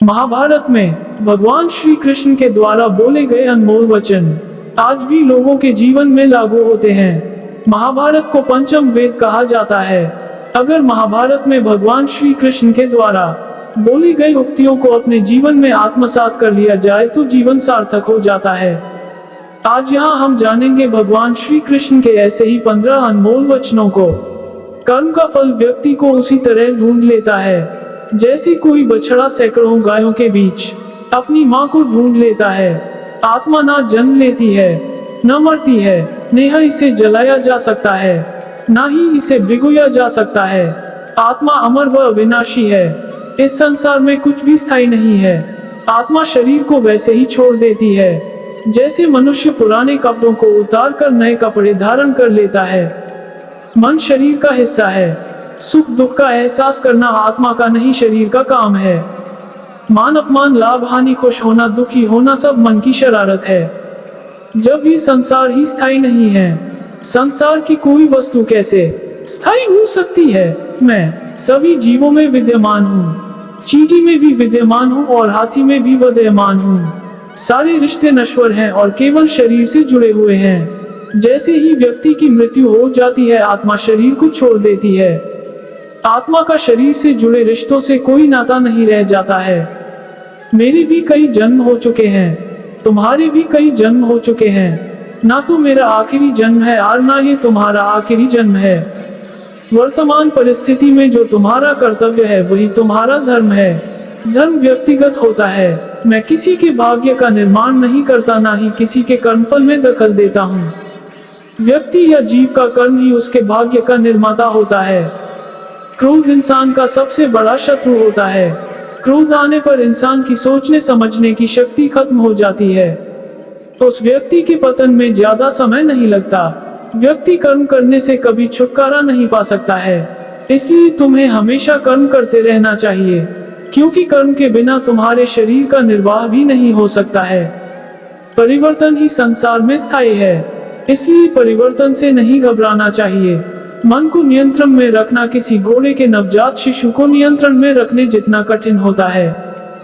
महाभारत में भगवान श्री कृष्ण के द्वारा बोले गए अनमोल वचन आज भी लोगों के जीवन में लागू होते हैं। महाभारत को पंचम वेद कहा जाता है। अगर महाभारत में भगवान श्री कृष्ण के द्वारा बोली गई उक्तियों को अपने जीवन में आत्मसात कर लिया जाए तो जीवन सार्थक हो जाता है। आज यहाँ हम जानेंगे भगवान श्री कृष्ण के ऐसे ही 15 अनमोल वचनों को। कर्म का फल व्यक्ति को उसी तरह ढूंढ लेता है जैसे कोई बछड़ा सैकड़ों गायों के बीच अपनी माँ को ढूंढ लेता है। आत्मा ना जन्म लेती है, न मरती है, न इसे जलाया जा सकता है, न ही इसे भिगोया जा सकता है। आत्मा अमर व अविनाशी है। इस संसार में कुछ भी स्थायी नहीं है। आत्मा शरीर को वैसे ही छोड़ देती है जैसे मनुष्य पुराने कपड़ों को उतार कर नए कपड़े धारण कर लेता है। मन शरीर का हिस्सा है। सुख दुख का एहसास करना आत्मा का नहीं शरीर का काम है। मान अपमान लाभ हानि खुश होना दुखी होना सब मन की शरारत है। जब ये संसार ही स्थायी नहीं है, संसार की कोई वस्तु कैसे स्थायी हो सकती है। मैं सभी जीवों में विद्यमान हूँ, चींटी में भी विद्यमान हूँ और हाथी में भी विद्यमान हूँ। सारे रिश्ते नश्वर हैं और केवल शरीर से जुड़े हुए हैं। जैसे ही व्यक्ति की मृत्यु हो जाती है आत्मा शरीर को छोड़ देती है। आत्मा का शरीर से जुड़े रिश्तों से कोई नाता नहीं रह जाता है। मेरे भी कई जन्म हो चुके हैं, तुम्हारे भी कई जन्म हो चुके हैं। ना तो मेरा आखिरी जन्म है और ना ये तुम्हारा आखिरी जन्म है। वर्तमान परिस्थिति में जो तुम्हारा कर्तव्य है वही तुम्हारा धर्म है। धर्म व्यक्तिगत होता है। मैं किसी के भाग्य का निर्माण नहीं करता, ना ही किसी के कर्मफल में दखल देता हूँ। व्यक्ति या जीव का कर्म ही उसके भाग्य का निर्माता होता है। क्रोध इंसान का सबसे बड़ा शत्रु होता है। क्रोध आने पर इंसान की सोचने समझने की शक्ति खत्म हो जाती है। तो उस व्यक्ति के पतन में ज्यादा समय नहीं लगता। व्यक्ति कर्म करने से कभी छुटकारा नहीं पा सकता है। इसलिए तुम्हें हमेशा कर्म करते रहना चाहिए, क्योंकि कर्म के बिना तुम्हारे शरीर का निर्वाह भी नहीं हो सकता है। परिवर्तन ही संसार में स्थायी है, इसलिए परिवर्तन से नहीं घबराना चाहिए। मन को नियंत्रण में रखना किसी घोड़े के नवजात शिशु को नियंत्रण में रखने जितना कठिन होता है।